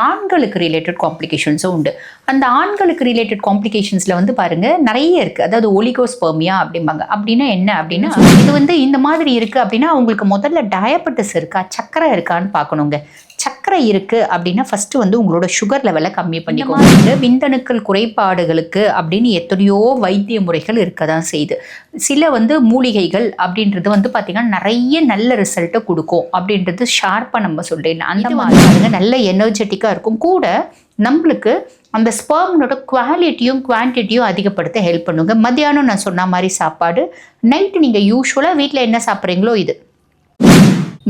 ஆண்களுக்கு ரிலேட்டட் காம்ப்ளிகேஷன்ஸும் உண்டு. அந்த ஆண்களுக்கு ரிலேட்டட் காம்ப்ளிகேஷன்ஸில் வந்து பாருங்கள் நிறைய இருக்குது. அதாவது ஒலிகோஸ்பெர்மியா அப்படிம்பாங்க. அப்படின்னா என்ன அப்படின்னா, இது வந்து இந்த மாதிரி இருக்குது அப்படின்னா அவங்களுக்கு முதல்ல டயபெட்டிஸ் இருக்கா, சக்கரை இருக்கான்னு பார்க்கணுங்க. சக்கரை இருக்குது அப்படின்னா ஃபஸ்ட்டு வந்து உங்களோட சுகர் லெவலை கம்மி பண்ணிக்கோங்க. விந்தணுக்கள் குறைபாடுகளுக்கு அப்படின்னு எத்தனையோ வைத்திய முறைகள் இருக்க தான் செய்யுது. சில வந்து மூலிகைகள் அப்படின்றது வந்து பார்த்திங்கன்னா நிறைய நல்ல ரிசல்ட்டை கொடுக்கும் அப்படின்றது ஷார்ப்பாக நம்ம சொல்கிறேன். அந்த மாதிரி நல்ல எனர்ஜெட்டிக்காக இருக்கும் கூட நம்மளுக்கு அந்த ஸ்பெர்மனோட குவாலிட்டியும் குவான்டிட்டியும் அதிகப்படுத்த ஹெல்ப் பண்ணுங்க. மத்தியானம் நான் சொன்ன மாதிரி சாப்பாடு, நைட்டு நீங்கள் யூஸ்வலாக வீட்டில் என்ன சாப்பிட்றீங்களோ இது.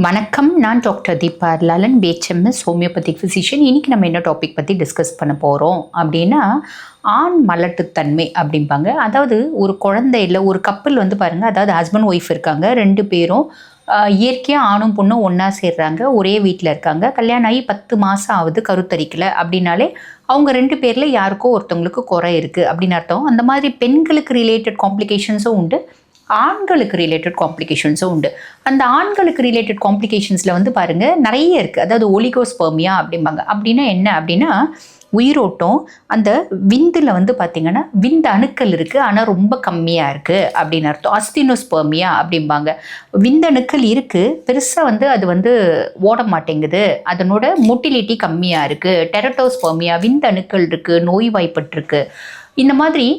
வணக்கம், நான் doctor Deepa Lalan, BHMS homeopathic physician. இன்றைக்கி நம்ம என்ன டாபிக் பற்றி டிஸ்கஸ் பண்ண போகிறோம் அப்படின்னா, ஆண் மலட்டுத்தன்மை அப்படிம்பாங்க. அதாவது ஒரு குழந்தை இல்லை, ஒரு கப்பல் வந்து பாருங்கள், அதாவது ஹஸ்பண்ட் ஒய்ஃப் இருக்காங்க, 2 பேரும் இயற்கையாக ஆணும் பொண்ணும் ஒன்றா சேர்றாங்க, ஒரே வீட்டில் இருக்காங்க, கல்யாணம் ஆகி 10 மாதம் ஆகுது, கருத்தரிக்கலை அப்படின்னாலே அவங்க 2 பேரில் யாருக்கோ ஒருத்தவங்களுக்கு குறை இருக்குது அப்படின்னு அர்த்தம். அந்த மாதிரி பெண்களுக்கு ரிலேட்டட் காம்ப்ளிகேஷன்ஸும் உண்டு, ஆண்களுக்கு ரிலேட்டட் காம்ப்ளிகேஷன்ஸும் உண்டு. அந்த ஆண்களுக்கு ரிலேட்டட் காம்ப்ளிகேஷன்ஸில் வந்து பாருங்கள் நிறைய இருக்குது. அதாவது ஒலிகோஸ்பெர்மியா அப்படிம்பாங்க. அப்படின்னா என்ன அப்படின்னா, உயிரோட்டம் அந்த விந்தில் வந்து பார்த்திங்கன்னா விந்து அணுக்கள் இருக்குது ஆனால் ரொம்ப கம்மியாக இருக்குது அப்படின்னு அர்த்தம். அஸ்தினோஸ்பெர்மியா அப்படிம்பாங்க. விந்தணுக்கள் இருக்குது, பெருசாக வந்து அது வந்து ஓட மாட்டேங்குது, அதனோட மொட்டிலிட்டி கம்மியாக இருக்குது. டெரட்டோஸ்பெர்மியா, விந்தணுக்கள் இருக்குது, நோய்வாய்ப்பட்டிருக்கு. இந்த மாதிரி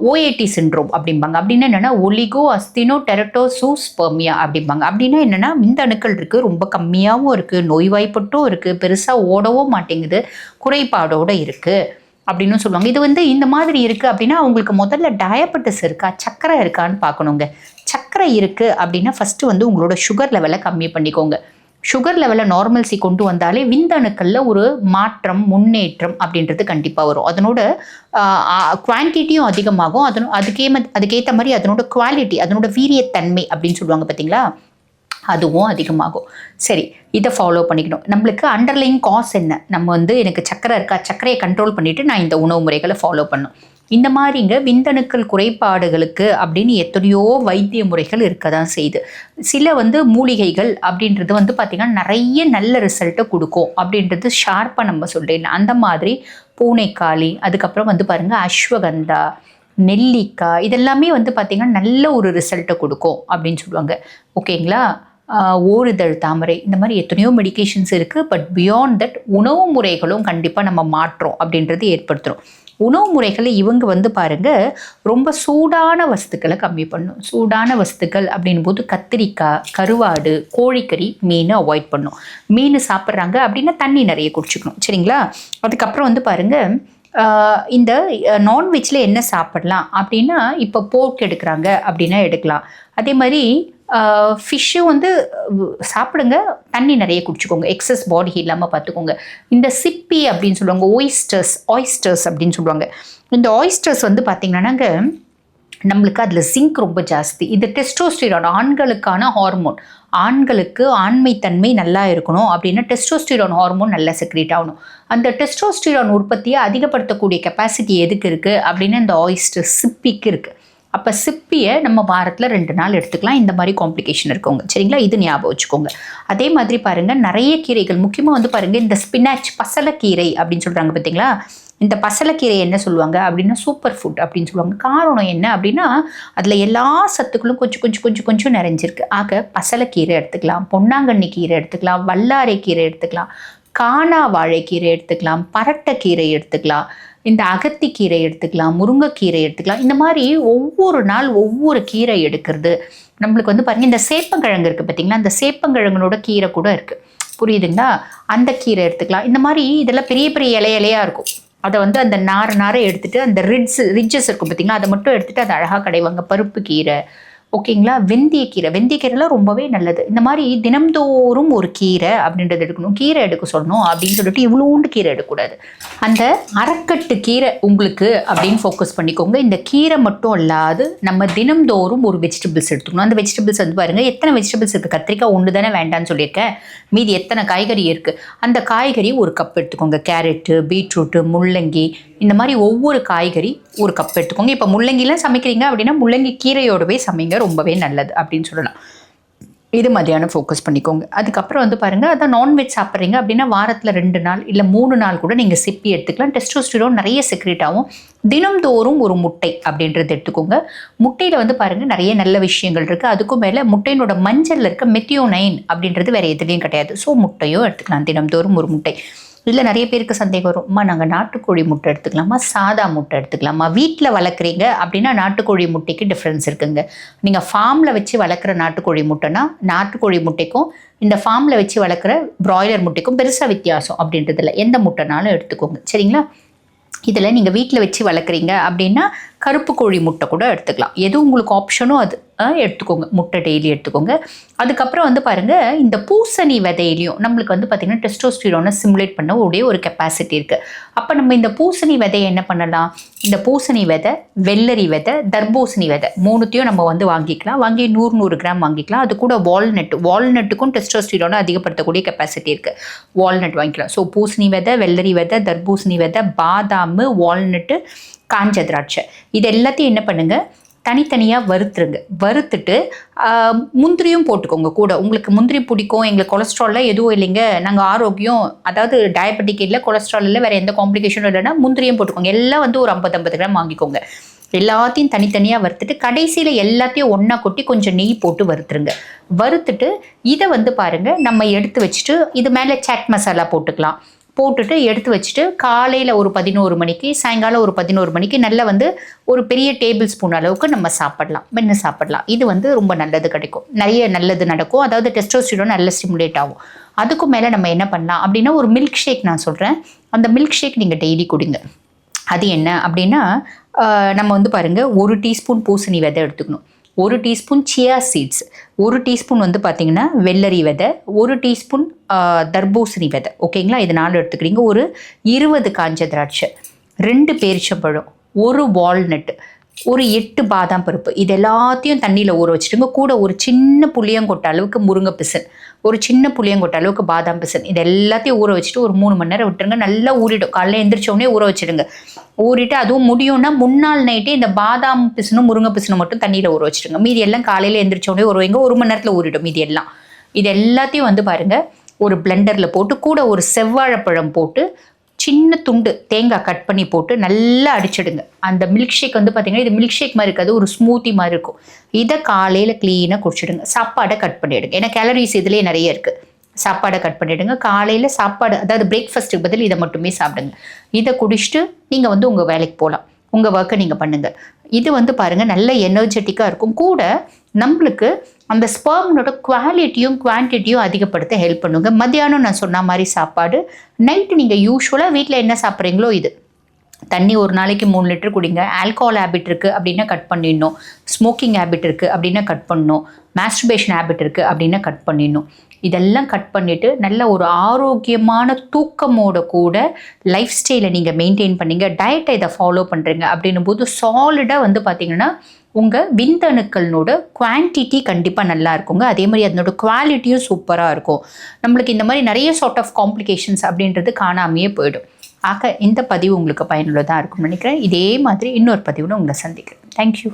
ஓஏடி சிண்ட்ரோம் அப்படிம்பாங்க. அப்படின்னா என்னென்னா ஒலிகோ அஸ்தினோ டெரட்டோசூஸ்பெர்மியா அப்படிம்பாங்க. அப்படின்னா என்னென்னா விந்தணுக்கள் இருக்குது, ரொம்ப கம்மியாகவும் இருக்குது, நோய்வாய்ப்பட்டும் இருக்குது, பெருசாக ஓடவும் மாட்டேங்குது, குறைபாடோடு இருக்குது அப்படின்னு சொல்லுவாங்க. இது வந்து இந்த மாதிரி இருக்குது அப்படின்னா அவங்களுக்கு முதல்ல டயபெட்டிஸ் இருக்கா, சக்கரை இருக்கான்னு பார்க்கணுங்க. சக்கரை இருக்குது அப்படின்னா ஃபஸ்ட்டு வந்து உங்களோட சுகர் லெவலை கம்மி பண்ணிக்கோங்க. சுகர் லெவலை நார்மல்சி கொண்டு வந்தாலே விந்தணுக்களில் ஒரு மாற்றம், முன்னேற்றம் அப்படின்றது கண்டிப்பாக வரும். அதனோட குவான்டிட்டியும் அதிகமாகும், அதுக்கேற்ற மாதிரி அதனோட குவாலிட்டி, அதனோட வீரியத்தன்மை அப்படின்னு சொல்லுவாங்க பார்த்தீங்களா, அதுவும் அதிகமாகும். சரி, இதை ஃபாலோ பண்ணிக்கணும். நம்மளுக்கு அண்டர்லைங் காஸ் என்ன, நம்ம வந்து எனக்கு சக்கரை இருக்கா, சக்கரையை கண்ட்ரோல் பண்ணிவிட்டு நான் இந்த உணவு முறைகளை ஃபாலோ பண்ணணும். இந்த மாதிரிங்க விந்தணுக்கள் குறைபாடுகளுக்கு அப்படின்னு எத்தனையோ வைத்திய முறைகள் இருக்க தான் செய்யுது. சில வந்து மூலிகைகள் அப்படின்றது வந்து பார்த்திங்கன்னா நிறைய நல்ல ரிசல்ட்டை கொடுக்கும் அப்படின்றது ஷார்ப்பாக நம்ம சொல்கிறேன். அந்த மாதிரி பூனைக்காளி, அதுக்கப்புறம் வந்து பாருங்கள் அஸ்வகந்தா, நெல்லிக்காய், இதெல்லாமே வந்து பார்த்திங்கன்னா நல்ல ஒரு ரிசல்ட்டை கொடுக்கும் அப்படின்னு சொல்லுவாங்க. ஓகேங்களா? ஓரிதழ் தாமரை, இந்த மாதிரி எத்தனையோ மெடிகேஷன்ஸ் இருக்குது. பட் பியாண்ட் தட் உணவு முறைகளும் கண்டிப்பாக நம்ம மாற்றோம் அப்படின்றது ஏற்படுத்துகிறோம். உணவு முறைகளை இவங்க வந்து பாருங்கள் ரொம்ப சூடான வஸ்துக்களை கம்மி பண்ணும். சூடான வஸ்துக்கள் அப்படின் போது கத்திரிக்காய், கருவாடு, கோழிக்கறி, மீன் அவாய்ட் பண்ணும். மீன் சாப்பிட்றாங்க அப்படின்னா தண்ணி நிறைய குடிச்சிக்கணும், சரிங்களா? அதுக்கப்புறம் வந்து பாருங்கள் இந்த நான்வெஜ்ஜில் என்ன சாப்பிடலாம் அப்படின்னா, இப்போ போர்க் எடுக்கிறாங்க அப்படின்னா எடுக்கலாம். அதே மாதிரி ஃபிஷ்ஷும் வந்து சாப்பிடுங்க, தண்ணி நிறைய குடிச்சிக்கோங்க, எக்ஸஸ் பாடி இல்லாமல் பார்த்துக்கோங்க. இந்த சிப்பி அப்படின்னு சொல்லுவாங்க, ஆயிஸ்டர்ஸ் அப்படின்னு சொல்லுவாங்க. இந்த ஆயிஸ்டர்ஸ் வந்து பார்த்திங்கன்னாங்க நம்மளுக்கு அதில் ஜிங்க் ரொம்ப ஜாஸ்தி. இது டெஸ்டோஸ்டிரான், ஆண்களுக்கான ஹார்மோன். ஆண்களுக்கு ஆண்மைத்தன்மை நல்லா இருக்கணும் அப்படின்னா டெஸ்டோஸ்டிரான் ஹார்மோன் நல்லா செக்ரேட் ஆகணும். அந்த டெஸ்டோஸ்டிரான் உற்பத்தியை அதிகப்படுத்தக்கூடிய கெப்பாசிட்டி எதுக்கு இருக்குது அப்படின்னா இந்த ஆயிஸ்டர் சிப்பிக்கு இருக்குது. அப்போ சிப்பியை நம்ம வாரத்தில் 2 நாள் எடுத்துக்கலாம். இந்த மாதிரி காம்ப்ளிகேஷன் இருக்கவங்க, சரிங்களா? இது ஞாபகம் வச்சுக்கோங்க. அதே மாதிரி பாருங்கள் நிறைய கீரைகள், முக்கியமாக வந்து பாருங்கள் இந்த ஸ்பினாச், பசலைக்கீரை அப்படின்னு சொல்கிறாங்க பார்த்தீங்களா. இந்த பசலைக்கீரை என்ன சொல்லுவாங்க அப்படின்னா சூப்பர் ஃபுட் அப்படின்னு சொல்லுவாங்க. காரணம் என்ன அப்படின்னா அதில் எல்லா சத்துக்களும் கொஞ்சம் கொஞ்சம் கொஞ்சம் கொஞ்சம் நிறைஞ்சிருக்கு. ஆக பசலைக்கீரை எடுத்துக்கலாம், பொன்னாங்கண்ணி கீரை எடுத்துக்கலாம், வல்லாரை கீரை எடுத்துக்கலாம், காணா வாழைக்கீரை எடுத்துக்கலாம், பரட்டைக்கீரை எடுத்துக்கலாம், இந்த அகத்திக்கீரை எடுத்துக்கலாம், முருங்கைக்கீரை எடுத்துக்கலாம். இந்த மாதிரி ஒவ்வொரு நாள் ஒவ்வொரு கீரை எடுக்கிறது நம்மளுக்கு வந்து பாருங்கள். இந்த சேப்பங்கிழங்கு இருக்குது பார்த்தீங்களா, அந்த சேப்பங்கிழங்கனோட கீரை கூட இருக்குது, புரியுதுங்களா? அந்த கீரை எடுத்துக்கலாம். இந்த மாதிரி இதெல்லாம் பெரிய பெரிய இலையாக இருக்கும். அதை வந்து அந்த நாரை எடுத்துகிட்டு அந்த ரிட்ஜஸ் இருக்கும் பார்த்தீங்களா, அதை மட்டும் எடுத்துகிட்டு அதை அழகாக கடைவாங்க. பருப்பு கீரை, ஓகேங்களா? வெந்தயக்கீரைலாம் ரொம்பவே நல்லது. இந்த மாதிரி தினம்தோறும் ஒரு கீரை அப்படின்றது எடுக்கணும். கீரை எடுக்க சொல்லணும் அப்படின்னு சொல்லிட்டு இவ்வளோண்டு கீரை எடுக்கக்கூடாது. அந்த அரைக்கட்டு கீரை உங்களுக்கு அப்படின்னு ஃபோக்கஸ் பண்ணிக்கோங்க. இந்த கீரை மட்டும் இல்லாது நம்ம தினம்தோறும் ஒரு வெஜிடபிள்ஸ் எடுத்துக்கணும். அந்த வெஜிடபிள்ஸ் வந்து பாருங்கள் எத்தனை வெஜிடபிள்ஸ் இருக்குது. கத்திரிக்காய் ஒன்று தானே வேண்டான்னு சொல்லியிருக்கேன், மீதி எத்தனை காய்கறி இருக்குது. அந்த காய்கறி ஒரு கப் எடுத்துக்கோங்க. கேரட்டு, பீட்ரூட்டு, முள்ளங்கி, இந்த மாதிரி ஒவ்வொரு காய்கறி ஒரு கப் எடுத்துக்கோங்க. இப்போ முள்ளங்கிலாம் சமைக்கிறீங்க அப்படின்னா முள்ளங்கி கீரையோடவே சமைங்க, ரொம்பவே நல்லது அப்படின்னு சொல்லலாம். இது மதியானம் ஃபோக்கஸ் பண்ணிக்கோங்க. அதுக்கப்புறம் வந்து பாருங்கள், அதான் நான்வெஜ் சாப்பிட்றீங்க அப்படின்னா வாரத்தில் 2 நாள் இல்லை 3 நாள் கூட நீங்கள் சிப்பி எடுத்துக்கலாம். டெஸ்டோஸ்டிரோன் நிறைய செக்ரேட் ஆகும். தினம்தோறும் ஒரு முட்டை அப்படின்றது எடுத்துக்கோங்க. முட்டையில் வந்து பாருங்கள் நிறைய நல்ல விஷயங்கள் இருக்குது. அதுக்கும் மேலே முட்டையினோட மஞ்சளில் இருக்க மெத்தியோனைன் அப்படின்றது வேறு எதுலேயும் கிடையாது. ஸோ முட்டையும் எடுத்துக்கலாம், தினம்தோறும் ஒரு முட்டை. இதில் நிறைய பேருக்கு சந்தேகம் வரும், அம்மா நாங்கள் நாட்டுக்கோழி முட்டை எடுத்துக்கலாமா, சாதா முட்டை எடுத்துக்கலாமா? வீட்டில் வளர்க்குறீங்க அப்படின்னா நாட்டுக்கோழி முட்டைக்கு டிஃப்ரென்ஸ் இருக்குங்க. நீங்கள் ஃபார்மில் வச்சு வளர்க்குற நாட்டுக்கோழி முட்டைனா நாட்டுக்கோழி முட்டைக்கும் இந்த ஃபார்மில் வச்சு வளர்க்குற பிராய்லர் முட்டைக்கும் பெருசாக வித்தியாசம் அப்படின்றதில்ல. எந்த முட்டைனாலும் எடுத்துக்கோங்க, சரிங்களா? இதில் நீங்கள் வீட்டில் வச்சு வளர்க்குறீங்க அப்படின்னா கருப்பு கோழி முட்டை கூட எடுத்துக்கலாம். எது உங்களுக்கு ஆப்ஷனோ அது எடுத்துக்கோங்க. முட்டை டெய்லி எடுத்துக்கோங்க. அதுக்கப்புறம் வந்து பாருங்கள், இந்த பூசணி விதையிலையும் நம்மளுக்கு வந்து பார்த்திங்கன்னா டெஸ்டோஸ்டிரோனை சிமுலேட் பண்ண ஒரு கெப்பாசிட்டி இருக்குது. அப்போ நம்ம இந்த பூசணி விதையை என்ன பண்ணலாம்? இந்த பூசணி விதை, வெள்ளரி விதை, தர்பூசணி விதை 3த்தையும் நம்ம வந்து வாங்கிக்கலாம். வாங்கி 100 கிராம் வாங்கிக்கலாம். அது கூட வால்நட்டுக்கும் டெஸ்டோஸ்டிரோனை அதிகப்படுத்தக்கூடிய கெப்பாசிட்டி இருக்குது. வால்நட் வாங்கிக்கலாம். ஸோ பூசணி விதை, வெள்ளரி விதை, தர்பூசணி விதை, பாதாம், வால்நட்டு, காஞ்ச திராட்சை, இது எல்லாத்தையும் என்ன பண்ணுங்கள், தனித்தனியாக வறுத்துருங்க. வறுத்துட்டு முந்திரியும் போட்டுக்கோங்க கூட. உங்களுக்கு முந்திரி பிடிக்கும், எங்களுக்கு கொலஸ்ட்ராலில் எதுவும் இல்லைங்க, நாங்கள் ஆரோக்கியம், அதாவது டயபெட்டிக் இல்லை, கொலஸ்ட்ரால் இல்லை, வேறு எந்த காம்ப்ளிகேஷனும் இல்லைன்னா முந்திரியும் போட்டுக்கோங்க. எல்லாம் வந்து ஒரு 50 கிராம் வாங்கிக்கோங்க. எல்லாத்தையும் தனித்தனியாக வறுத்துட்டு கடைசியில் எல்லாத்தையும் ஒன்றா கொட்டி கொஞ்சம் நெய் போட்டு வறுத்துருங்க. வறுத்துட்டு இதை வந்து பாருங்கள், நம்ம எடுத்து வச்சுட்டு இது மேலே சாட் மசாலா போட்டுக்கலாம். போட்டுட்டு எடுத்து வச்சுட்டு காலையில் ஒரு 11 மணிக்கு, சாயங்காலம் ஒரு 11 மணிக்கு நல்லா வந்து ஒரு பெரிய டேபிள் ஸ்பூன் அளவுக்கு நம்ம சாப்பிடலாம், மென்று சாப்பிடலாம். இது வந்து ரொம்ப நல்லது கிடைக்கும், நிறைய நல்லது நடக்கும். அதாவது டெஸ்டோஸ்டிரோன் நல்ல ஸ்டிமுலேட் ஆகும். அதுக்கும் மேலே நம்ம என்ன பண்ணலாம் அப்படின்னா, ஒரு மில்க் ஷேக் நான் சொல்கிறேன். அந்த மில்க் ஷேக் நீங்கள் டெய்லி குடிங்க. அது என்ன அப்படின்னா, நம்ம வந்து பாருங்கள், 1 டீஸ்பூன் பூசணி விதை எடுத்துக்கணும், 1 டீஸ்பூன் சியா சீட்ஸ், 1 டீஸ்பூன் வந்து பார்த்திங்கன்னா வெள்ளரி விதை, 1 டீஸ்பூன் தர்பூசணி விதை, ஓகேங்களா? இது 4 எடுத்துக்கிறீங்க. ஒரு 20 காஞ்ச திராட்சை, 2 பேரிச்சம்பழம், 1 வால்நட், ஒரு 8 பாதாம் பருப்பு. இது எல்லாத்தையும் தண்ணியில் ஊற வச்சுடுங்க. கூட ஒரு சின்ன புளியங்கொட்டை அளவுக்கு முருங்கை பிசன், ஒரு சின்ன புளியங்கொட்டை அளவுக்கு பாதாம் பிசன், இது எல்லாத்தையும் ஊற வச்சுட்டு ஒரு 3 மணி நேரம் விட்டுருங்க. நல்லா ஊறிடும். காலையில் எந்திரிச்சோடனே ஊற வச்சுடுங்க. ஊறிட்டு அதுவும் முடியும்னா முன்னாள் நைட்டே இந்த பாதாம் பிசனும் முருங்கை பிசனும் மட்டும் தண்ணியில் ஊற வச்சுடுங்க. மீதி எல்லாம் காலையில் எந்திரிச்சோடனே ஊறுவீங்க, 1 மணி நேரத்தில் ஊறிடும் மீதி எல்லாம். இது எல்லாத்தையும் வந்து பாருங்கள், ஒரு பிளெண்டரில் போட்டு கூட ஒரு செவ்வாழைப்பழம் போட்டு சின்ன துண்டு தேங்காய் கட் பண்ணி போட்டு நல்லா அடிச்சிடுங்க. அந்த மில்க் ஷேக் வந்து பார்த்திங்கன்னா, இது மில்க் ஷேக் மாதிரி இருக்காது, ஒரு ஸ்மூத்தி மாதிரி இருக்கும். இதை காலையில் க்ளீனாக குடிச்சிடுங்க. சாப்பாடை கட் பண்ணிவிடுங்க, ஏன்னா கேலரிஸ் இதுலேயே நிறைய இருக்குது. சாப்பாடை கட் பண்ணிவிடுங்க. காலையில் சாப்பாடு, அதாவது பிரேக்ஃபாஸ்ட்டுக்கு பதில் இதை மட்டுமே சாப்பிடுங்க. இதை குடிச்சிட்டு நீங்கள் வந்து உங்கள் வேலைக்கு போகலாம், உங்கள் ஒர்க்கை நீங்கள் பண்ணுங்கள். இது வந்து பாருங்கள் நல்ல எனர்ஜெட்டிக்காக இருக்கும். கூட நம்மளுக்கு அந்த ஸ்பெர்மனோட குவாலிட்டியும் குவான்டிட்டியும் அதிகப்படுத்த ஹெல்ப் பண்ணுங்க. மத்தியானம் நான் சொன்ன மாதிரி சாப்பாடு, நைட்டு நீங்கள் யூஸ்வலாக வீட்டில் என்ன சாப்பிட்றீங்களோ இது. தண்ணி ஒரு நாளைக்கு 3 லிட்டர் குடிங்க. ஆல்கஹால் ஹேபிட் இருக்குது அப்படின்னா கட் பண்ணிடணும். ஸ்மோக்கிங் ஹேபிட் இருக்குது அப்படின்னா கட் பண்ணணும். மாஸ்டர்பேஷன் ஹேபிட் இருக்குது அப்படின்னா கட் பண்ணிடணும். இதெல்லாம் கட் பண்ணிவிட்டு நல்ல ஒரு ஆரோக்கியமான தூக்கமோட கூட லைஃப் ஸ்டைலை நீங்கள் மெயின்டைன் பண்ணிங்க, டயட்டை இதை ஃபாலோ பண்ணுறீங்க அப்படின்னும் போது சாலிடாக வந்து பார்த்திங்கன்னா உங்கள் விந்தணுக்களோட குவான்டிட்டி கண்டிப்பாக நல்லா இருக்குங்க. அதே மாதிரி அதனோட குவாலிட்டியும் சூப்பராக இருக்கும். நம்மளுக்கு இந்த மாதிரி நிறைய சார்ட் ஆஃப் காம்ப்ளிகேஷன்ஸ் அப்படின்றது காணாமையே போயிடும். ஆக இந்த பதிவு உங்களுக்கு பயனுள்ளதாக இருக்கும்னு நினைக்கிறேன். இதே மாதிரி இன்னொரு பதிவுன்னு உங்களை சந்திக்கிறேன். தேங்க்யூ.